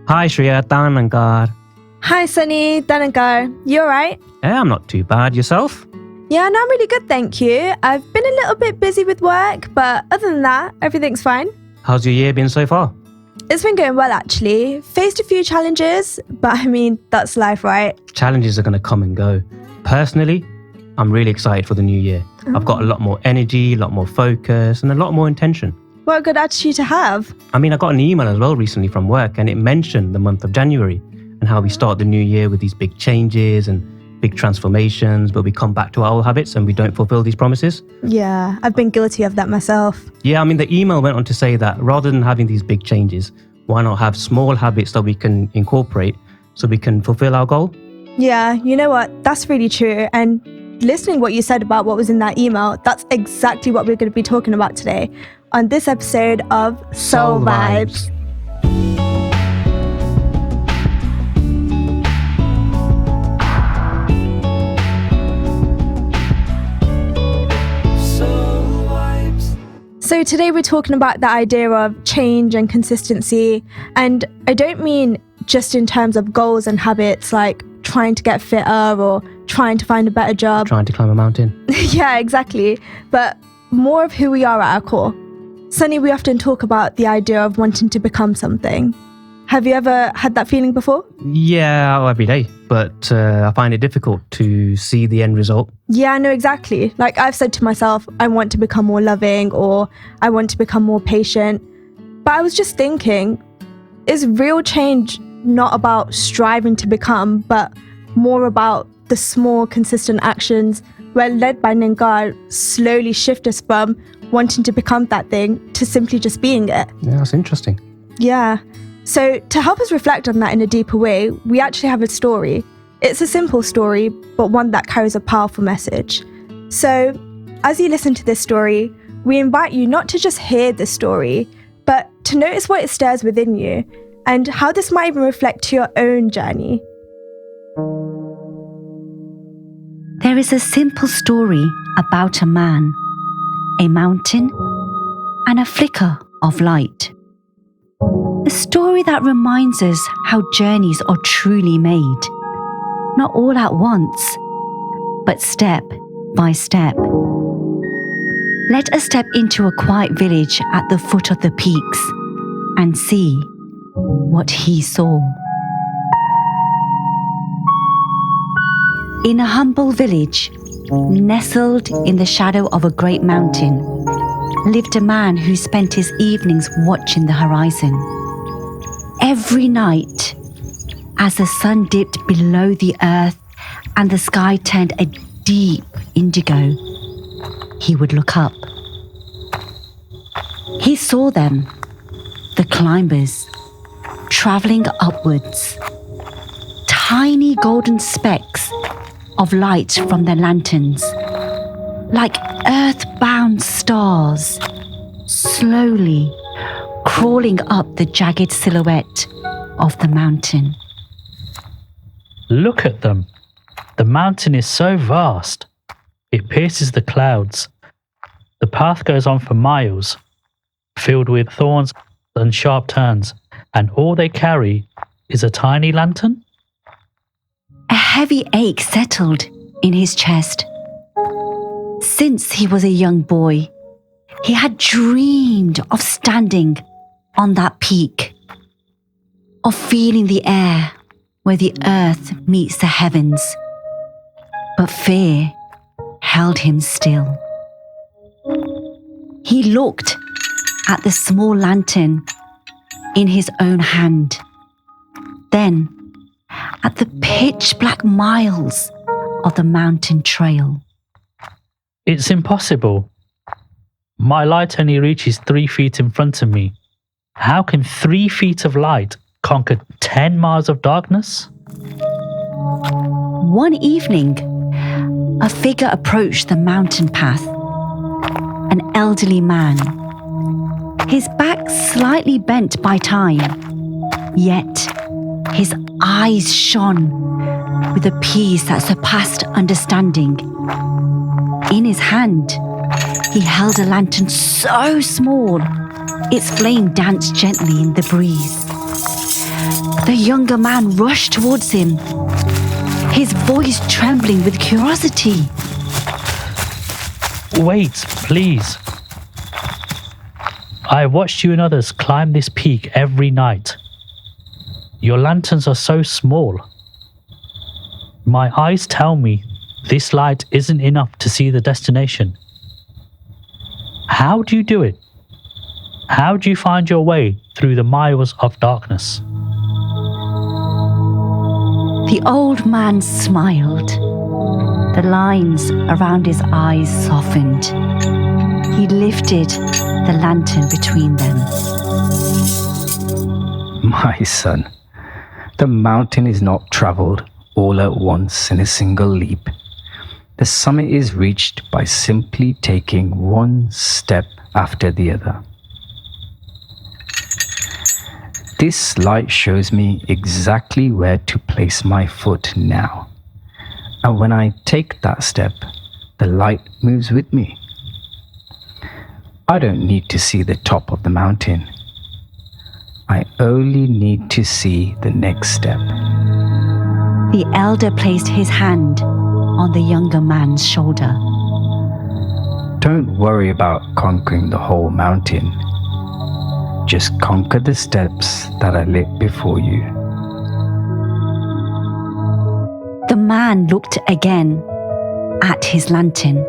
Hi Shreya, Tanankar. Hi Sunny, Tanankar. You alright? Yeah, I'm not too bad. Yourself? Yeah, no, I'm really good, thank you. I've been a little bit busy with work, but other than that, everything's fine. How's your year been so far? It's been going well, actually. Faced a few challenges, but I mean, that's life, right? Challenges are going to come and go. Personally, I'm really excited for the new year. I've got a lot more energy, a lot more focus, and a lot more intention. What a good attitude to have. I mean, I got an email as well recently from work, and it mentioned the month of January and how we start the new year with these big changes and big transformations, but we come back to our old habits and we don't fulfill these promises. Yeah, I've been guilty of that myself. Yeah, I mean, the email went on to say that rather than having these big changes, why not have small habits that we can incorporate so we can fulfill our goal? Yeah, you know what? That's really true. And listening what you said about what was in that email, that's exactly what we're going to be talking about today on this episode of Soul Vibes. So today we're talking about the idea of change and consistency. And I don't mean just in terms of goals and habits like trying to get fitter or trying to find a better job. Trying to climb a mountain. Yeah, exactly. But more of who we are at our core. Sunny, we often talk about the idea of wanting to become something. Have you ever had that feeling before? Yeah, every day. But I find it difficult to see the end result. Yeah, I know exactly. Like I've said to myself, I want to become more loving or I want to become more patient. But I was just thinking, is real change not about striving to become, but more about the small, consistent actions where, led by Nirankari, slowly shift us from wanting to become that thing to simply just being it? Yeah, that's interesting. Yeah. So to help us reflect on that in a deeper way, we actually have a story. It's a simple story, but one that carries a powerful message. So as you listen to this story, we invite you not to just hear the story, but to notice what it stirs within you and how this might even reflect to your own journey. There is a simple story about a man, a mountain, and a flicker of light. A story that reminds us how journeys are truly made, not all at once, but step by step. Let us step into a quiet village at the foot of the peaks and see what he saw. In a humble village, nestled in the shadow of a great mountain, lived a man who spent his evenings watching the horizon. Every night, as the sun dipped below the earth and the sky turned a deep indigo, he would look up. He saw them, the climbers, traveling upwards, tiny golden specks of light from their lanterns, like earth-bound stars, slowly crawling up the jagged silhouette of the mountain. Look at them. The mountain is so vast. It pierces the clouds. The path goes on for miles, filled with thorns and sharp turns, and all they carry is a tiny lantern? A heavy ache settled in his chest. Since he was a young boy, he had dreamed of standing on that peak, of feeling the air where the earth meets the heavens. But fear held him still. He looked at the small lantern in his own hand, then at the pitch-black miles of the mountain trail. It's impossible. My light only reaches 3 feet in front of me. How can 3 feet of light conquer 10 miles of darkness? One evening, a figure approached the mountain path. An elderly man, his back slightly bent by time, yet his eyes shone with a peace that surpassed understanding. In his hand, he held a lantern so small, its flame danced gently in the breeze. The younger man rushed towards him, his voice trembling with curiosity. Wait, please. I watched you and others climb this peak every night. Your lanterns are so small. My eyes tell me this light isn't enough to see the destination. How do you do it? How do you find your way through the miles of darkness? The old man smiled. The lines around his eyes softened. He lifted the lantern between them. My son, the mountain is not travelled all at once in a single leap. The summit is reached by simply taking one step after the other. This light shows me exactly where to place my foot now. And when I take that step, the light moves with me. I don't need to see the top of the mountain. I only need to see the next step. The elder placed his hand on the younger man's shoulder. Don't worry about conquering the whole mountain. Just conquer the steps that are lit before you. The man looked again at his lantern.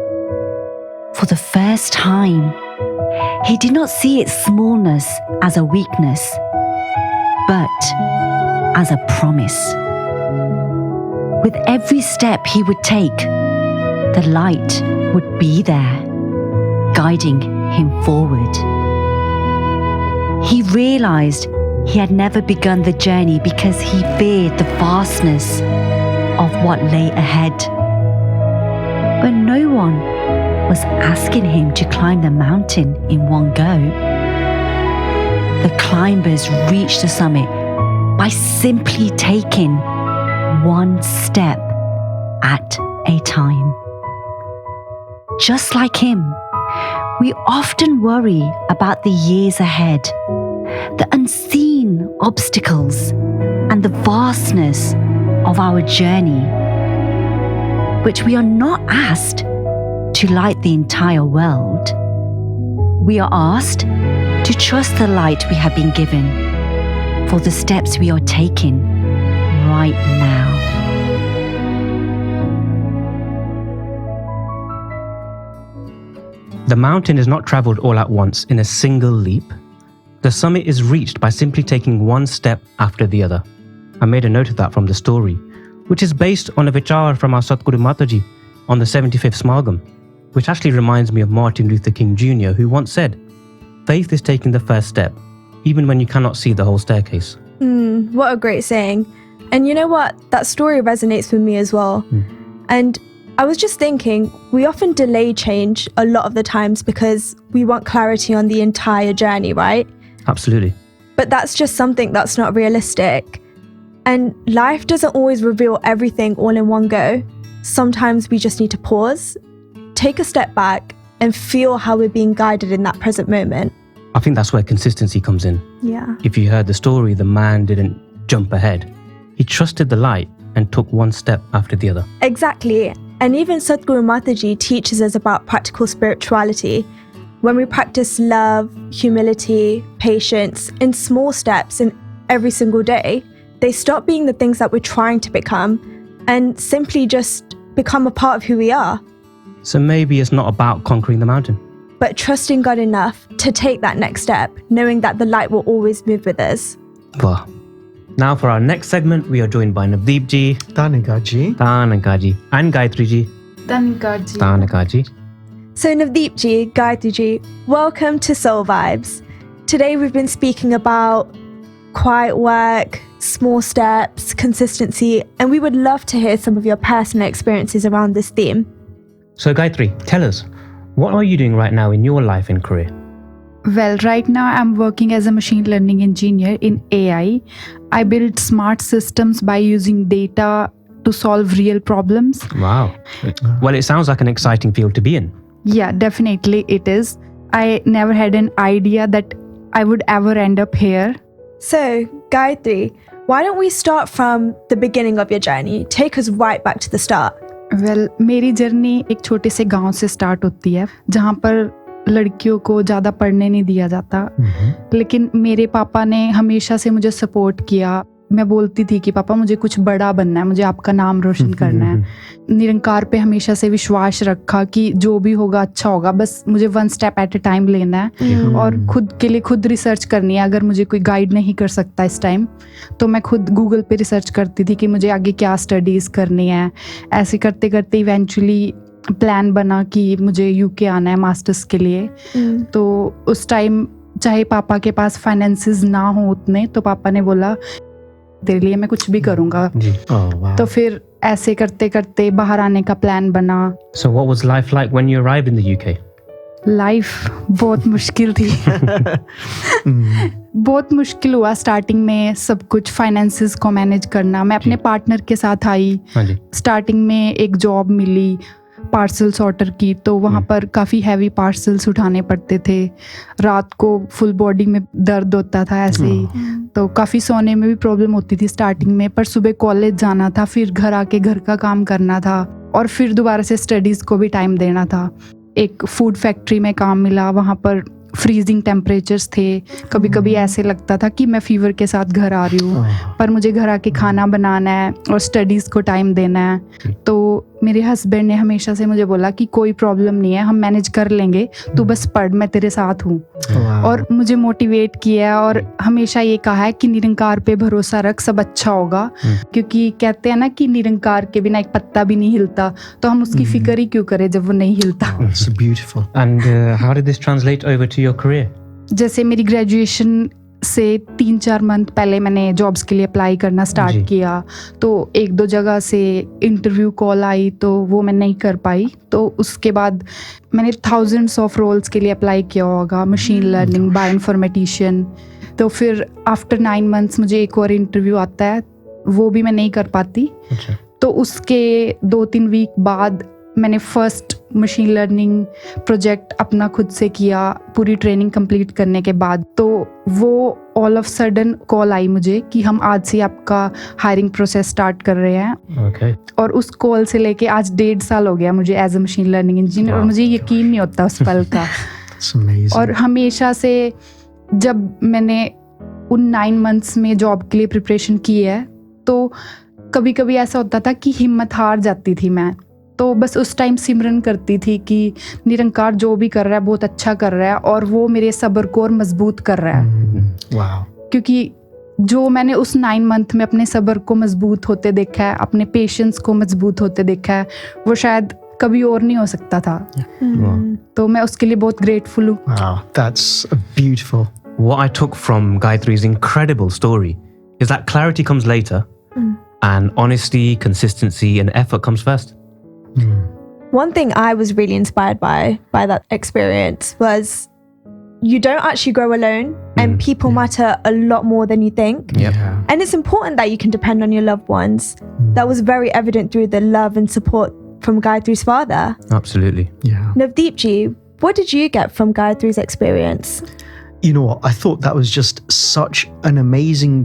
For the first time, he did not see its smallness as a weakness, but as a promise. With every step he would take, the light would be there, guiding him forward. He realized he had never begun the journey because he feared the vastness of what lay ahead. But no one was asking him to climb the mountain in one go. The climbers reached the summit by simply taking one step at a time. Just like him, we often worry about the years ahead, the unseen obstacles, and the vastness of our journey. But we are not asked to light the entire world. We are asked to trust the light we have been given for the steps we are taking right now. The mountain is not travelled all at once in a single leap. The summit is reached by simply taking one step after the other. I made a note of that from the story, which is based on a vichar from our Satguru Mataji on the 75th Samagam, which actually reminds me of Martin Luther King Jr., who once said, "Faith is taking the first step, even when you cannot see the whole staircase." What a great saying. And you know what? That story resonates with me as well. And I was just thinking, we often delay change a lot of the times because we want clarity on the entire journey, right? Absolutely. But that's just something that's not realistic. And life doesn't always reveal everything all in one go. Sometimes we just need to pause, take a step back, and feel how we're being guided in that present moment. I think that's where consistency comes in. Yeah. If you heard the story, the man didn't jump ahead. He trusted the light and took one step after the other. Exactly. And even Satguru Mataji teaches us about practical spirituality. When we practice love, humility, patience in small steps in every single day, they stop being the things that we're trying to become and simply just become a part of who we are. So maybe it's not about conquering the mountain, but trusting God enough to take that next step, knowing that the light will always move with us. Wow. Now for our next segment, we are joined by Navdeep ji, Tanika ji. Tanika ji, and Gayatri ji. Tanika ji. So Navdeep ji, Gayatri ji, welcome to Soul Vibes. Today we've been speaking about quiet work, small steps, consistency, and we would love to hear some of your personal experiences around this theme. So Gayatri, tell us, what are you doing right now in your life and career? Well, right now I'm working as a machine learning engineer in AI. I build smart systems by using data to solve real problems. Wow. Well, it sounds like an exciting field to be in. Yeah, definitely it is. I never had an idea that I would ever end up here. So, Gayatri, Why don't we start from the beginning of your journey? Take us right back to the start. Well मेरी journey एक छोटे से गांव से start होती है जहाँ पर लड़कियों को ज़्यादा पढ़ने नहीं दिया जाता, लेकिन मेरे पापा ने हमेशा से मुझे सपोर्ट किया। मैं बोलती थी कि पापा मुझे कुछ बड़ा बनना है, मुझे आपका नाम रोशन करना है। निरंकार पे हमेशा से विश्वास रखा कि जो भी होगा अच्छा होगा, बस मुझे 1 स्टेप एट ए टाइम लेना है और खुद के लिए खुद रिसर्च करनी है। अगर मुझे कोई गाइड नहीं कर सकता इस टाइम तो मैं खुद गूगल पे रिसर्च करती थी कि मुझे आगे क्या स्टडीज़ करनी है। ऐसे करते करते इवेंचुअली प्लान बना कि मुझे यूके आना है मास्टर्स के लिए। तो उस टाइम चाहे पापा के पास फाइनेंसेस ना हो उतने, तो पापा ने बोला तेरे लिए मैं कुछ भी करूँगा। तो फिर ऐसे करते करते बाहर आने का प्लान बना। So what was life like when you arrived in the UK? Life बहुत मुश्किल थी। बहुत मुश्किल हुआ स्टार्टिंग में, सब कुछ फाइनेंसेस को मैनेज करना। मैं अपने पार्टनर के साथ आई। स्टार्टिंग में एक जॉब मिली पार्सल सॉर्टर की, तो वहाँ पर काफ़ी हैवी पार्सल्स उठाने पड़ते थे। रात को फुल बॉडी में दर्द होता था ऐसे ही, तो काफ़ी सोने में भी प्रॉब्लम होती थी स्टार्टिंग में। पर सुबह कॉलेज जाना था, फिर घर आके घर का काम करना था और फिर दोबारा से स्टडीज़ को भी टाइम देना था। एक फूड फैक्ट्री में काम मिला, वहाँ पर फ्रीजिंग टेम्परेचर्स थे। कभी कभी ऐसे लगता था कि मैं फीवर के साथ घर आ रही हूँ, पर मुझे घर आके खाना बनाना है और स्टडीज़ को टाइम देना है। तो मेरे हस्बैंड ने हमेशा से मुझे बोला कि कोई प्रॉब्लम नहीं है, हम मैनेज कर लेंगे, तू बस पढ़, मैं तेरे साथ हूँ। और मुझे मोटिवेट किया और हमेशा ये कहा है कि निरंकार पे भरोसा रख, सब अच्छा होगा। क्योंकि कहते हैं ना कि निरंकार के बिना एक पत्ता भी नहीं हिलता, तो हम उसकी फिक्र ही क्यों करें जब वो नहीं हिलता। It's beautiful. And how did this translate over to your career? जैसे मेरी ग्रेजुएशन से 3-4 मंथ पहले मैंने जॉब्स के लिए अप्लाई करना स्टार्ट किया, तो 1-2 जगह से इंटरव्यू कॉल आई, तो वो मैं नहीं कर पाई। तो उसके बाद मैंने थाउजेंड्स ऑफ रोल्स के लिए अप्लाई किया होगा, मशीन लर्निंग, बायोइन्फॉर्मेटिशियन। तो फिर आफ्टर 9 मंथ्स मुझे एक और इंटरव्यू आता है, वो भी मैं नहीं कर पाती। तो उसके 2-3 वीक बाद मैंने फर्स्ट मशीन लर्निंग प्रोजेक्ट अपना खुद से किया, पूरी ट्रेनिंग कंप्लीट करने के बाद। तो वो ऑल ऑफ सडन कॉल आई मुझे कि हम आज से आपका हायरिंग प्रोसेस स्टार्ट कर रहे हैं। और उस कॉल से लेके आज 1.5 साल हो गया मुझे as a machine learning engineer, और मुझे यकीन नहीं होता उस पल का। और हमेशा से जब मैंने उन 9 मंथ्स में जॉब के लिए प्रिपरेशन की है, तो कभी कभी ऐसा होता था कि हिम्मत हार जाती थी मैं। तो बस उस टाइम सिमरन करती थी कि निरंकार जो भी कर रहा है बहुत अच्छा कर रहा है, और वो मेरे सब्र को और मजबूत कर रहा है। क्योंकि जो मैंने उस 9 मंथ में अपने सब्र को मजबूत होते देखा है, अपने पेशेंस को मजबूत होते देखा है, वो शायद कभी और नहीं हो सकता था। तो मैं उसके लिए बहुत ग्रेटफुल हूँ। Wow, that's beautiful. What I took from Gayatri's incredible story is that clarity comes later, and honesty, consistency, and effort comes first. One thing I was really inspired by that experience was you don't actually grow alone, and people matter a lot more than you think. And it's important that you can depend on your loved ones. That was very evident through the love and support from Gayatri's father. Absolutely. Navdeep ji, what did you get from Gayatri's experience? You know what? I thought that was just such an amazing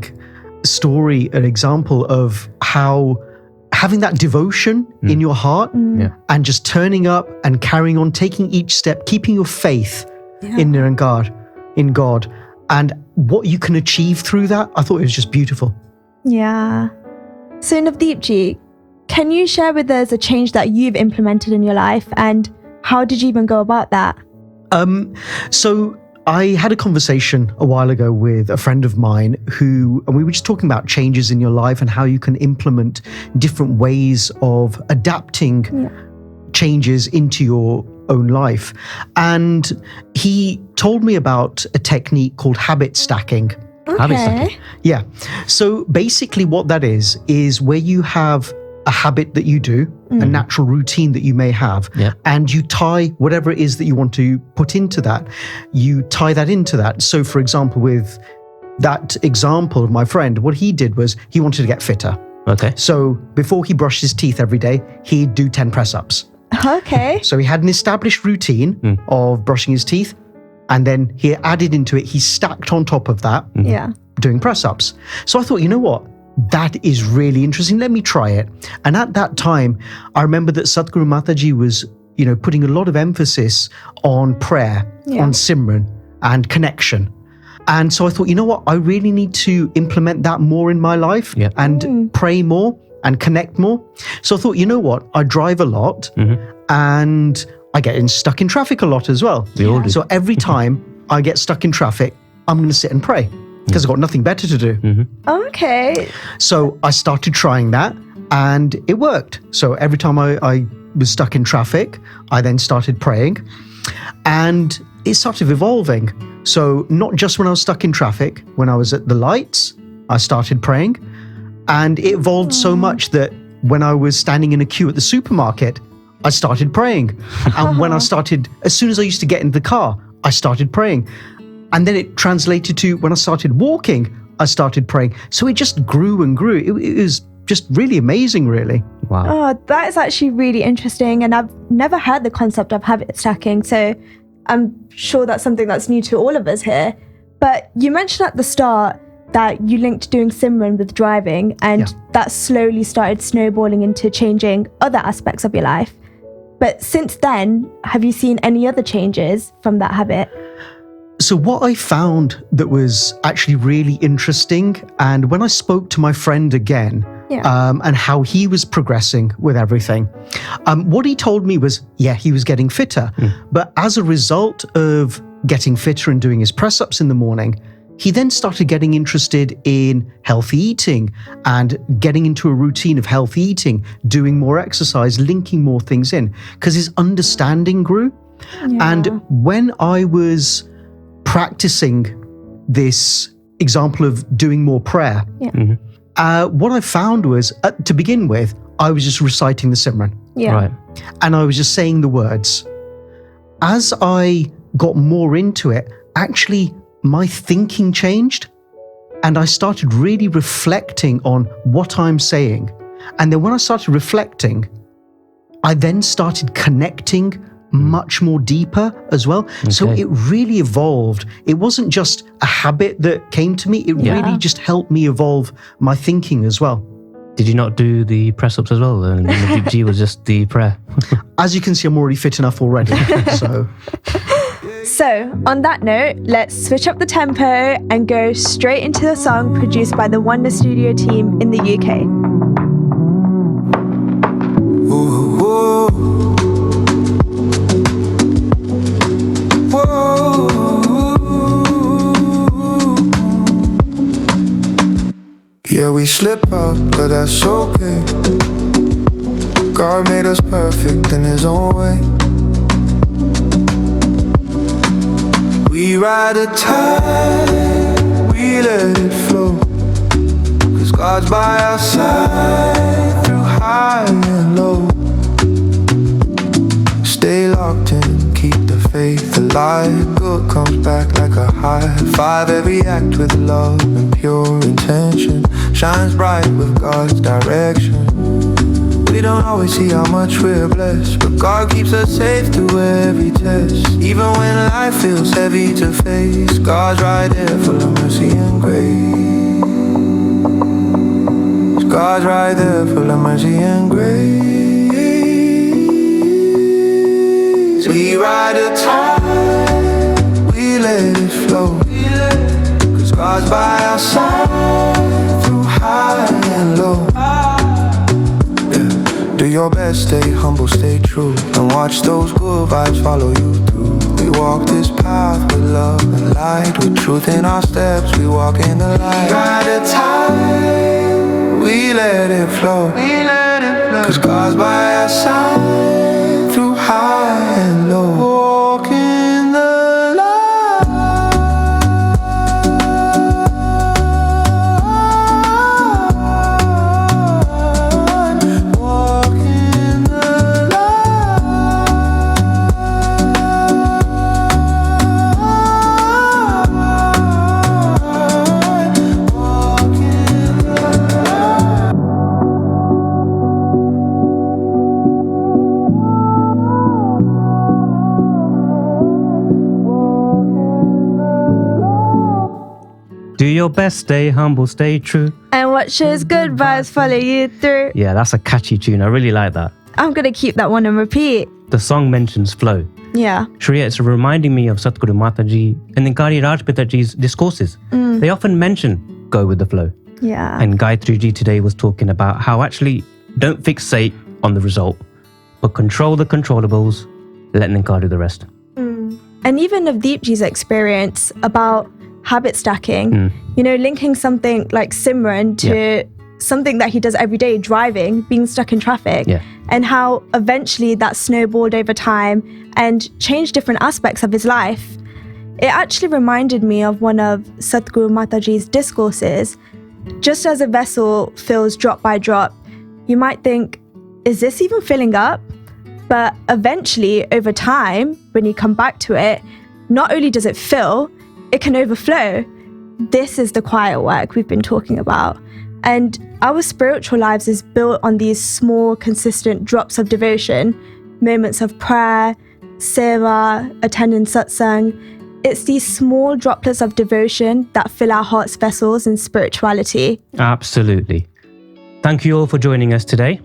story, an example of how having that devotion in your heart and just turning up and carrying on, taking each step, keeping your faith in Nirankar, in God, and what you can achieve through that. I thought it was just beautiful. Yeah. So Navdeep ji, can you share with us a change that you've implemented in your life, and how did you even go about that? So I had a conversation a while ago with a friend of mine and we were just talking about changes in your life and how you can implement different ways of adapting changes into your own life. And he told me about a technique called habit stacking. Habit stacking. Yeah. So basically what that is where you have a habit that you do, a natural routine that you may have, and you tie whatever it is that you want to put into that, you tie that into that. So for example, with that example of my friend, what he did was he wanted to get fitter. So before he brushed his teeth every day, he'd do 10 press-ups. So he had an established routine of brushing his teeth, and then he added into it, he stacked on top of that, doing press-ups. So I thought, you know what? that is really interesting. Let me try it. And at that time, I remember that Satguru Mataji was, putting a lot of emphasis on prayer, on Simran and connection. And so I thought, you know what? I really need to implement that more in my life and pray more and connect more. So I thought, you know what? I drive a lot and I get stuck in traffic a lot as well. We all do. So every time I get stuck in traffic, I'm going to sit and pray because I've got nothing better to do. Okay. So I started trying that and it worked. So every time I was stuck in traffic, I then started praying and it started evolving. So not just when I was stuck in traffic, when I was at the lights, I started praying. And it evolved so much that when I was standing in a queue at the supermarket, I started praying. And when I started, as soon as I used to get into the car, I started praying. And then it translated to when I started walking, I started praying. So it just grew and grew. It was just really amazing, really. Wow. Oh, that is actually really interesting. And I've never heard the concept of habit stacking. So I'm sure that's something that's new to all of us here. But you mentioned at the start that you linked doing Simran with driving, and that slowly started snowballing into changing other aspects of your life. But since then, have you seen any other changes from that habit? So what I found that was actually really interesting, and when I spoke to my friend again, and how he was progressing with everything, what he told me was, he was getting fitter. But as a result of getting fitter and doing his press-ups in the morning, he then started getting interested in healthy eating and getting into a routine of healthy eating, doing more exercise, linking more things in, because his understanding grew. And when I was practicing this example of doing more prayer, what I found was, to begin with, I was just reciting the Simran. Right. And I was just saying the words. As I got more into it, actually, my thinking changed. And I started really reflecting on what I'm saying. And then when I started reflecting, I then started connecting much more deeper as well. Okay. So it really evolved. It wasn't just a habit that came to me. It really just helped me evolve my thinking as well. Did you not do the press-ups as well? And the G was just the prayer. As you can see, I'm already fit enough already. So, on that note, let's switch up the tempo and go straight into the song produced by the Wonder Studio team in the UK. Ooh, ooh. Yeah, we slip up, but that's okay. God made us perfect in His own way. We ride a tide, we let it flow, 'cause God's by our side through high and low. Stay locked in, keep the faith alive. Good comes back like a high five. Every act with love and pure intention shines bright with God's direction. We don't always see how much we're blessed, but God keeps us safe through every test. Even when life feels heavy to face, God's right there full of mercy and grace. God's right there full of mercy and grace. We ride a tide, we let it flow, 'cause God's by our side through high and low. Do your best, stay humble, stay true, and watch those good vibes follow you through. We walk this path with love and light, with truth in our steps, we walk in the light. We ride a tide, we let it flow, 'cause God's by our side through high and low. Walk in the your best, stay humble, stay true. And watch his good vibes follow you through. Yeah, that's a catchy tune. I really like that. I'm going to keep that one on repeat. The song mentions flow. Yeah. Shreya, it's reminding me of Satguru Mataji and Nirankari Rajpitaji's discourses. They often mention go with the flow. Yeah. And Gayatri Ji today was talking about how actually don't fixate on the result, but control the controllables, let Nirankari do the rest. And even Navdeepji's experience about habit stacking, you know, linking something like Simran to something that he does every day, driving, being stuck in traffic, and how eventually that snowballed over time and changed different aspects of his life. It actually reminded me of one of Satguru Mataji's discourses. Just as a vessel fills drop by drop, you might think, is this even filling up? But eventually, over time, when you come back to it, not only does it fill, it can overflow. This is the quiet work we've been talking about. And our spiritual lives is built on these small, consistent drops of devotion, moments of prayer, seva, attending satsang. It's these small droplets of devotion that fill our heart's vessels in spirituality. Absolutely. Thank you all for joining us today.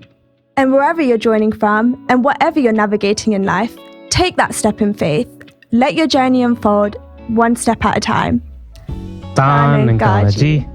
And wherever you're joining from and whatever you're navigating in life, take that step in faith. Let your journey unfold one step at a time. Sant Nirankari.